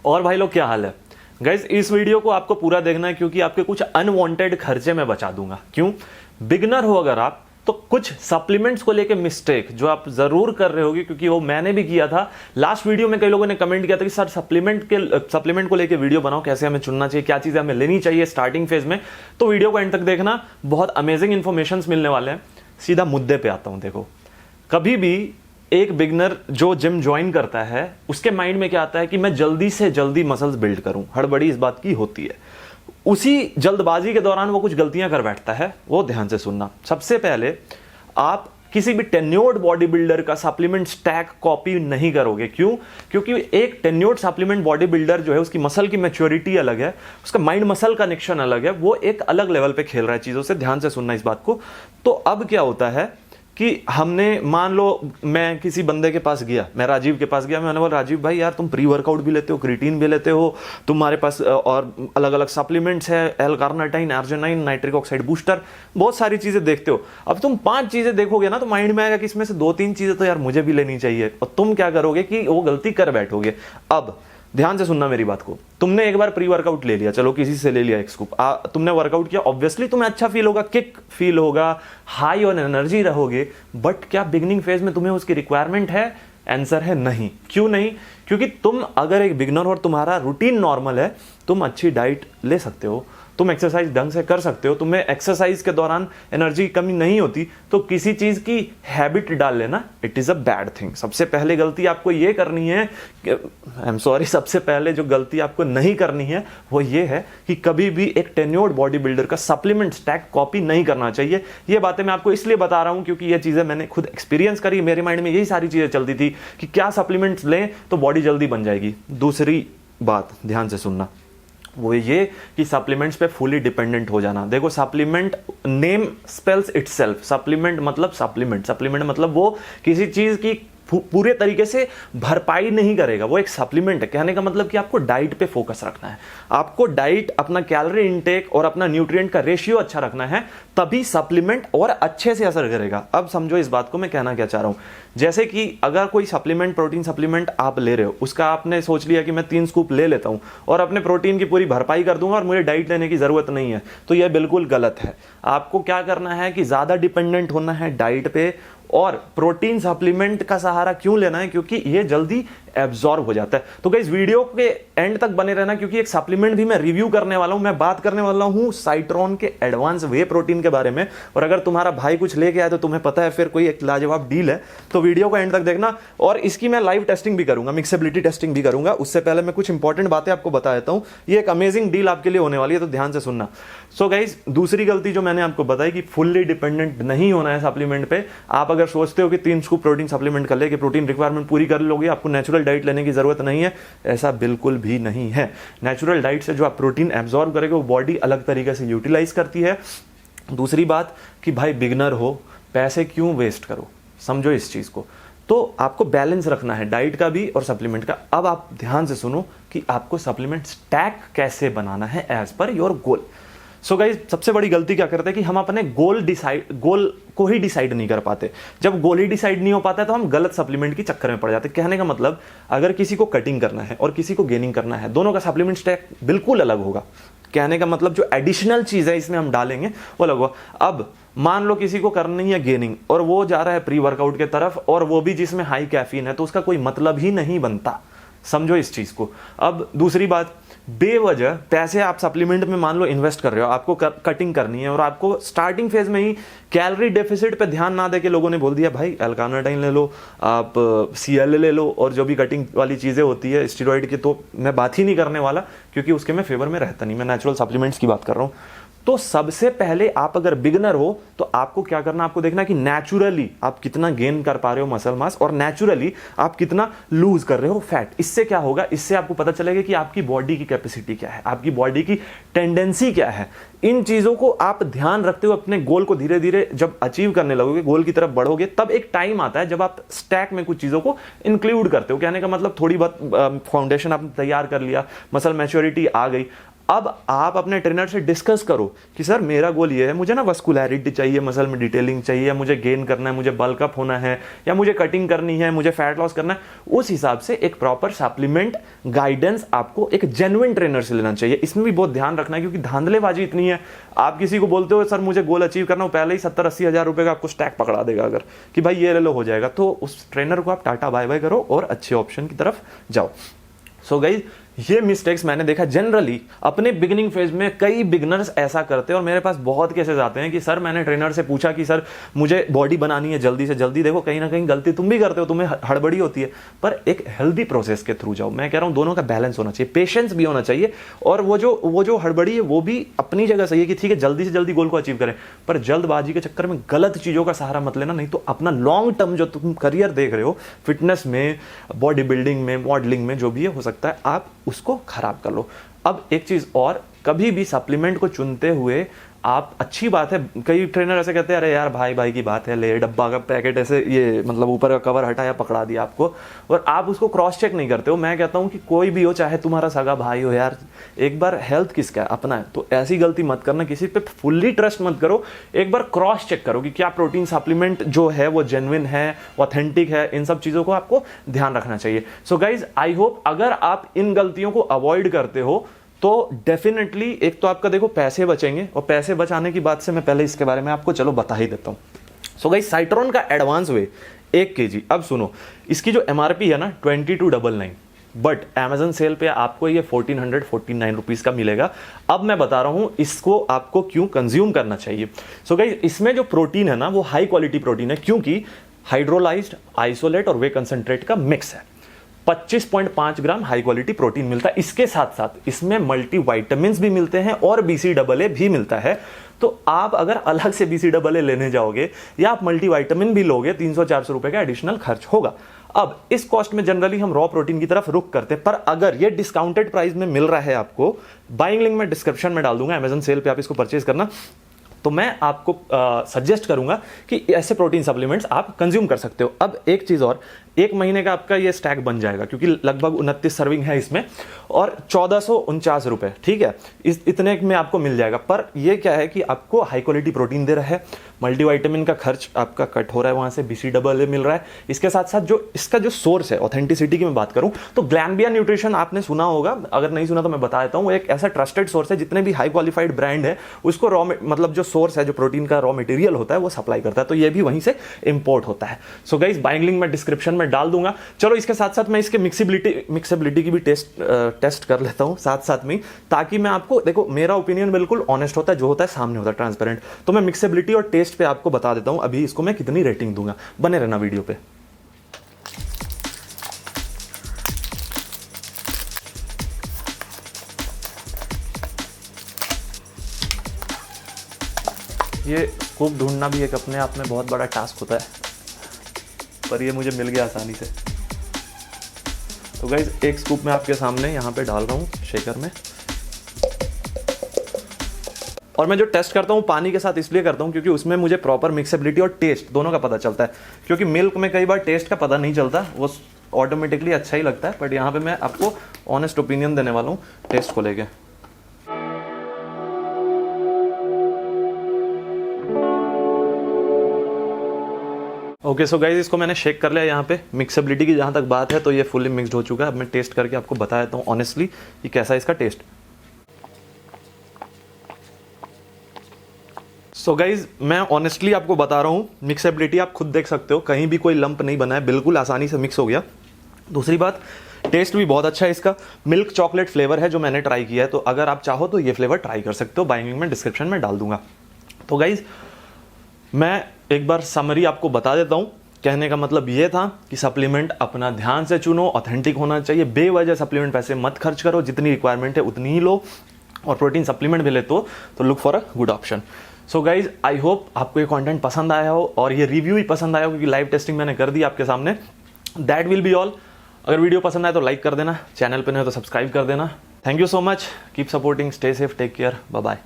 और भाई लोग क्या हाल है? गाइज इस वीडियो को आपको पूरा देखना है क्योंकि आपके कुछ अनवांटेड खर्चे मैं बचा दूंगा। क्यों? बिगनर हो अगर आप तो कुछ सप्लीमेंट्स को लेके मिस्टेक जो आप जरूर कर रहे होगे, क्योंकि वो मैंने भी किया था। लास्ट वीडियो में कई लोगों ने कमेंट किया था कि सर सप्लीमेंट को लेके वीडियो बनाओ, कैसे हमें चुनना चाहिए, क्या चीजें हमें लेनी चाहिए स्टार्टिंग फेज में। तो वीडियो को एंड तक देखना, बहुत अमेजिंग इंफॉर्मेशन मिलने वाले हैं। सीधा मुद्दे पे आता हूं। देखो, कभी भी एक बिगनर जो जिम ज्वाइन करता है उसके माइंड में क्या आता है कि मैं जल्दी से जल्दी मसल्स बिल्ड करूं। हड़बड़ी इस बात की होती है। उसी जल्दबाजी के दौरान वो कुछ गलतियां कर बैठता है। वो ध्यान से सुनना। सबसे पहले आप किसी भी टेन्योर्ड बॉडी बिल्डर का सप्लीमेंट स्टैक कॉपी नहीं करोगे। क्यों? क्योंकि एक टेन्योर्ड सप्लीमेंट बॉडी बिल्डर जो है उसकी मसल की मैच्योरिटी अलग है, उसका माइंड मसल कनेक्शन अलग है, वो एक अलग लेवल पे खेल रहा है चीजों से। ध्यान से सुनना इस बात को। तो अब क्या होता है कि हमने, मान लो मैं किसी बंदे के पास गया, मैं राजीव के पास गया, मैंने बोला राजीव भाई यार तुम प्री वर्कआउट भी लेते हो, क्रिएटिन भी लेते हो, तुम्हारे पास और अलग अलग सप्लीमेंट्स है, L कार्नाटाइन, arginine, nitric oxide booster, बहुत सारी चीजें देखते हो। अब तुम 5 चीजें देखोगे ना तो माइंड में आएगा कि इसमें से 2-3 चीजें तो यार मुझे भी लेनी चाहिए, और तुम क्या करोगे कि वो गलती कर बैठोगे। अब ध्यान से सुनना मेरी बात को। तुमने एक बार प्री वर्कआउट ले लिया, चलो किसी से ले लिया एक स्कूप, तुमने वर्कआउट किया, ऑब्वियसली तुम्हें अच्छा फील होगा, किक फील होगा, हाई ऑन एनर्जी रहोगे। बट क्या बिगनिंग फेज में तुम्हें उसकी रिक्वायरमेंट है? आंसर है नहीं। क्यों नहीं? क्योंकि तुम अगर एक बिगनर और तुम्हारा रूटीन नॉर्मल है, तुम अच्छी डाइट ले सकते हो, तुम एक्सरसाइज ढंग से कर सकते हो, तुम्हें एक्सरसाइज के दौरान एनर्जी की कमी नहीं होती, तो किसी चीज की हैबिट डाल लेना it is a bad thing. सबसे पहले गलती आपको ये करनी है, आई एम सॉरी, सबसे पहले जो गलती आपको नहीं करनी है वो ये है कि कभी भी एक टेन्योर्ड बॉडी बिल्डर का सप्लीमेंट स्टैक कॉपी नहीं करना चाहिए। ये बातें मैं आपको इसलिए बता रहा हूं क्योंकि ये चीजें मैंने खुद एक्सपीरियंस करी। मेरे माइंड में यही सारी चीजें चलती थी कि क्या सप्लीमेंट्स लें तो बॉडी जल्दी बन जाएगी। दूसरी बात ध्यान से सुनना, वो ये कि सप्लीमेंट्स पे फुली डिपेंडेंट हो जाना। देखो, supplement name spells itself. Supplement मतलब सप्लीमेंट मतलब वो किसी चीज की पूरे तरीके से भरपाई नहीं करेगा, वो एक सप्लीमेंट है। कहने का मतलब कि आपको डाइट पे फोकस रखना है, आपको डाइट, अपना कैलोरी इनटेक और अपना न्यूट्रिएंट का रेशियो अच्छा रखना है, तभी सप्लीमेंट और अच्छे से असर करेगा। अब समझो इस बात को मैं कहना क्या चाह रहा हूं। जैसे कि अगर कोई सप्लीमेंट, प्रोटीन सप्लीमेंट आप ले रहे हो, उसका आपने सोच लिया कि मैं 3 स्कूप ले लेता हूं और अपने प्रोटीन की पूरी भरपाई कर दूंगा और मुझे डाइट लेने की जरूरत नहीं है, तो यह बिल्कुल गलत है। आपको क्या करना है कि ज्यादा डिपेंडेंट होना है डाइट पे, और प्रोटीन सप्लीमेंट का सहारा क्यों लेना है? क्योंकि ये जल्दी एब्जॉर्ब हो जाता है। तो गाइस वीडियो के एंड तक बने रहना, क्योंकि एक सप्लीमेंट भी मैं रिव्यू करने वाला हूं। मैं बात करने वाला हूं साइट्रॉन के एडवांस वे प्रोटीन के बारे में, और अगर तुम्हारा भाई कुछ लेके आया तो तुम्हें पता है फिर कोई एक लाजवाब डील है। तो वीडियो को एंड तक देखना, और इसकी मैं लाइव टेस्टिंग भी करूंगा, मिक्सेबिलिटी टेस्टिंग भी करूंगा। उससे पहले मैं कुछ इंपॉर्टेंट बातें आपको बता देता हूं। ये एक अमेजिंग डील आपके लिए होने वाली है, तो ध्यान से सुनना। सो गाइस, दूसरी गलती जो मैंने आपको बताई कि फुल्ली डिपेंडेंट नहीं होना है सप्लीमेंट पे। आप अगर सोचते हो कि 3 स्कूप प्रोटीन सप्लीमेंट कर ले, कि प्रोटीन रिक्वायरमेंट पूरी कर लोगे, आपको नेचुरल डाइट लेने की जरूरत नहीं है, ऐसा बिल्कुल भी नहीं है। नेचुरल डाइट से जो आप प्रोटीन एब्जॉर्ब करेंगे वो बॉडी अलग तरीके से यूटिलाइज करती है। दूसरी बात कि भाई बिगनर हो, पैसे क्यों वेस्ट करो, समझो इस चीज को। तो आपको बैलेंस रखना है डाइट का भी और सप्लीमेंट का। अब आप ध्यान से सुनो कि आपको सप्लीमेंट स्टैक कैसे बनाना है as per your goal. So guys, सबसे बड़ी गलती क्या करते हैं कि हम अपने गोल को ही डिसाइड नहीं कर पाते। जब गोल ही डिसाइड नहीं हो पाता है तो हम गलत सप्लीमेंट के चक्कर में पड़ जाते हैं। कहने का मतलब, अगर किसी को कटिंग करना है और किसी को गेनिंग करना है, दोनों का सप्लीमेंट स्टैक बिल्कुल अलग होगा। कहने का मतलब जो एडिशनल चीज है इसमें हम डालेंगे वो अलग होगा। अब मान लो किसी को करनी है गेनिंग और वो जा रहा है प्री वर्कआउट की तरफ, और वो भी जिसमें हाई कैफीन है, तो उसका कोई मतलब ही नहीं बनता। समझो इस चीज को। अब दूसरी बात, बेवजह पैसे आप सप्लीमेंट में मान लो इन्वेस्ट कर रहे हो, आपको कटिंग करनी है, और आपको स्टार्टिंग फेज में ही कैलोरी डेफिसिट पे ध्यान ना देके लोगों ने बोल दिया भाई एल कार्नाटाइन ले लो, आप CL ले लो, और जो भी कटिंग वाली चीजें होती है स्टेरॉइड की, तो मैं बात ही नहीं करने वाला क्योंकि उसके मैं फेवर में रहता नहीं। मैं नेचुरल सप्लीमेंट्स की बात कर रहा हूं। तो सबसे पहले आप अगर बिगनर हो तो आपको क्या करना, आपको देखना कि नेचुरली आप कितना गेन कर पा रहे हो मसल मास, और नेचुरली आप कितना लूज कर रहे हो फैट। इससे क्या होगा, इससे आपको पता चलेगा कि आपकी बॉडी की कैपेसिटी क्या है, आपकी बॉडी की टेंडेंसी क्या है। इन चीजों को आप ध्यान रखते हुए अपने गोल को धीरे धीरे जब अचीव करने लगोगे, गोल की तरफ बढ़ोगे, तब एक टाइम आता है जब आप स्टैक में कुछ चीजों को इंक्लूड करते हो। कहने का मतलब थोड़ी बहुत फाउंडेशन आपने तैयार कर लिया, मसल मैच्योरिटी आ गई, अब आप अपने ट्रेनर से डिस्कस करो कि सर मेरा गोल ये है, मुझे ना वस्कुलैरिटी चाहिए, मसल में डिटेलिंग चाहिए, मुझे गेन करना है, मुझे बल्क अप होना है, या मुझे कटिंग करनी है, मुझे फैट लॉस करना है। उस हिसाब से एक प्रॉपर सप्लीमेंट गाइडेंस आपको एक जेन्युइन ट्रेनर से लेना चाहिए। इसमें भी बहुत ध्यान रखना है, क्योंकि धांधलेबाजी इतनी है। आप किसी को बोलते हो सर मुझे गोल अचीव करना हो, पहले ही 70-80 हज़ार रुपए का आपको स्टैक पकड़ा देगा अगर कि भाई ये ले लो हो जाएगा, तो उस ट्रेनर को आप टाटा बाय बाय करो और अच्छे ऑप्शन की तरफ जाओ। सो गाइस, ये मिस्टेक्स मैंने देखा जनरली अपने बिगिनिंग फेज में, कई बिगनर्स ऐसा करते हैं और मेरे पास बहुत केसेस आते हैं कि सर मैंने ट्रेनर से पूछा कि सर मुझे बॉडी बनानी है जल्दी से जल्दी। देखो कहीं ना कहीं गलती तुम भी करते हो, तुम्हें हड़बड़ी होती है, पर एक हेल्दी प्रोसेस के थ्रू जाओ। मैं कह रहा हूं दोनों का बैलेंस होना चाहिए, पेशेंस भी होना चाहिए, और वो जो हड़बड़ी है वो भी अपनी जगह सही है कि ठीक है जल्दी से जल्दी गोल को अचीव करें, पर जल्दबाजी के चक्कर में गलत चीजों का सहारा मत लेना, नहीं तो अपना लॉन्ग टर्म जो तुम करियर देख रहे हो फिटनेस में, बॉडी बिल्डिंग में, मॉडलिंग में, जो भी है, हो सकता है आप उसको खराब कर लो। अब एक चीज और, कभी भी सप्लीमेंट को चुनते हुए आप, अच्छी बात है, कई ट्रेनर ऐसे कहते हैं अरे यार भाई की बात है, ले डब्बा का पैकेट ऐसे ये मतलब ऊपर का कवर हटाया पकड़ा दिया आपको, और आप उसको क्रॉस चेक नहीं करते हो। मैं कहता हूं कि कोई भी हो, चाहे तुम्हारा सगा भाई हो यार, एक बार हेल्थ किसका है, अपना है, तो ऐसी गलती मत करना, किसी पे फुल्ली ट्रस्ट मत करो। एक बार क्रॉस चेक करो कि क्या प्रोटीन सप्लीमेंट जो है वो जेन्युइन है, ऑथेंटिक है, इन सब चीजों को आपको ध्यान रखना चाहिए। सो गाइज, आई होप अगर आप इन गलतियों को अवॉइड करते हो तो डेफिनेटली एक तो आपका देखो पैसे बचेंगे, और पैसे बचाने की बात से मैं पहले इसके बारे में आपको चलो बता ही देता हूं। सो गाइस, साइट्रोन का एडवांस वे 1 kg, अब सुनो, इसकी जो एमआरपी है ना 2299, बट Amazon सेल पे आपको ये 1449 रुपीज का मिलेगा। अब मैं बता रहा हूं इसको आपको क्यों कंज्यूम करना चाहिए। सो गाइस, इसमें जो प्रोटीन है ना वो हाई क्वालिटी प्रोटीन है, क्योंकि हाइड्रोलाइज्ड, आइसोलेट और वे कंसंट्रेट का मिक्स है। 25.5 ग्राम हाई क्वालिटी प्रोटीन मिलता है। इसके साथ साथ इसमें मल्टी वाइटामिन्स भी मिलते हैं और BCAA भी मिलता है। तो आप अगर अलग से BCAA लेने जाओगे या आप मल्टी वाइटामिन भी लोगे, 300-400 रुपए का एडिशनल खर्च होगा। अब इस कॉस्ट में जनरली हम रॉ प्रोटीन की तरफ रुक करते हैं, पर अगर ये डिस्काउंटेड प्राइस में मिल रहा है आपको, बाइंग लिंक में डिस्क्रिप्शन में डाल दूंगा, Amazon सेल पे आप इसको परचेज करना, तो मैं आपको सजेस्ट करूंगा कि ऐसे प्रोटीन सप्लीमेंट्स आप कंज्यूम कर सकते हो। अब एक चीज और, 1 महीने का आपका ये स्टैक बन जाएगा, क्योंकि लगभग 29 सर्विंग है इसमें, और 1449 रुपए, ठीक है, इतने में आपको मिल जाएगा। पर ये क्या है कि आपको हाई क्वालिटी प्रोटीन दे रहा है, मल्टीविटामिन का खर्च आपका कट हो रहा है, वहां से BCAA मिल रहा है। इसके साथ साथ जो इसका जो सोर्स है, ऑथेंटिसिटी की मैं बात करूं तो ग्लैम्बिया न्यूट्रिशन आपने सुना होगा, अगर नहीं सुना तो मैं बता देता हूं, एक ऐसा ट्रस्टेड सोर्स है, जितने भी हाई क्वालिफाइड ब्रांड है उसको रॉ मतलब जो सोर्स है, जो प्रोटीन का रॉ मटेरियल होता है वो सप्लाई करता है, तो ये भी वहीं से इंपोर्ट होता है। सो गाइस, बाइंग लिंक मैं डिस्क्रिप्शन में डाल दूंगा। चलो इसके साथ साथ मैं इसके मिक्सेबिलिटी की भी टेस्ट कर लेता हूं साथ में, ताकि मैं आपको, देखो मेरा ओपिनियन बिल्कुल ऑनेस्ट होता है, जो होता है सामने होता है, ट्रांसपेरेंट। तो मैं मिक्सेबिलिटी और टेस्ट पे आपको बता देता हूं अभी इसको मैं कितनी रेटिंग दूंगा। बने रहना वीडियो पे। ये स्कूप ढूंढना भी एक अपने आप में बहुत बड़ा टास्क होता है, पर ये मुझे मिल गया आसानी से। तो गाइज, एक स्कूप मैं आपके सामने यहाँ पे डाल रहा हूँ शेकर में, और मैं जो टेस्ट करता हूँ पानी के साथ इसलिए करता हूँ क्योंकि उसमें मुझे प्रॉपर मिक्सेबिलिटी और टेस्ट दोनों का पता चलता है, क्योंकि मिल्क में कई बार टेस्ट का पता नहीं चलता, वो ऑटोमेटिकली अच्छा ही लगता है, बट यहाँ पे मैं आपको ऑनेस्ट ओपिनियन देने वाला हूँ टेस्ट को लेके। ओके, सो गाइज, इसको मैंने शेक कर लिया। यहाँ पे मिक्सेबिलिटी की जहाँ तक बात है तो ये फुली मिक्सड हो चुका है। अब मैं टेस्ट करके आपको बता देता हूँ ऑनेस्टली कि कैसा है इसका टेस्ट। सो गाइज, मैं ऑनेस्टली आपको बता रहा हूँ, मिक्सेबिलिटी आप खुद देख सकते हो, कहीं भी कोई लंप नहीं बना है, बिल्कुल आसानी से मिक्स हो गया। दूसरी बात, टेस्ट भी बहुत अच्छा है इसका। मिल्क चॉकलेट फ्लेवर है जो मैंने ट्राई किया है, तो अगर आप चाहो तो ये फ्लेवर ट्राई कर सकते हो, बाइंग लिंक में डिस्क्रिप्शन में डाल दूंगा। तो गाइज, मैं एक बार समरी आपको बता देता हूं। कहने का मतलब ये था कि सप्लीमेंट अपना ध्यान से चुनो, ऑथेंटिक होना चाहिए, बेवजह सप्लीमेंट पैसे मत खर्च करो, जितनी रिक्वायरमेंट है उतनी ही लो, और प्रोटीन सप्लीमेंट भी लेते हो तो look for a good option. So guys, I hope आपको ये कंटेंट पसंद आया हो और ये रिव्यू ही पसंद आया हो, क्योंकि लाइव टेस्टिंग मैंने कर दी आपके सामने। That will be all. अगर वीडियो पसंद आए तो लाइक कर देना, चैनल पे नहीं हो तो सब्सक्राइब कर देना। Thank you so much, keep supporting, stay safe, take care, bye bye.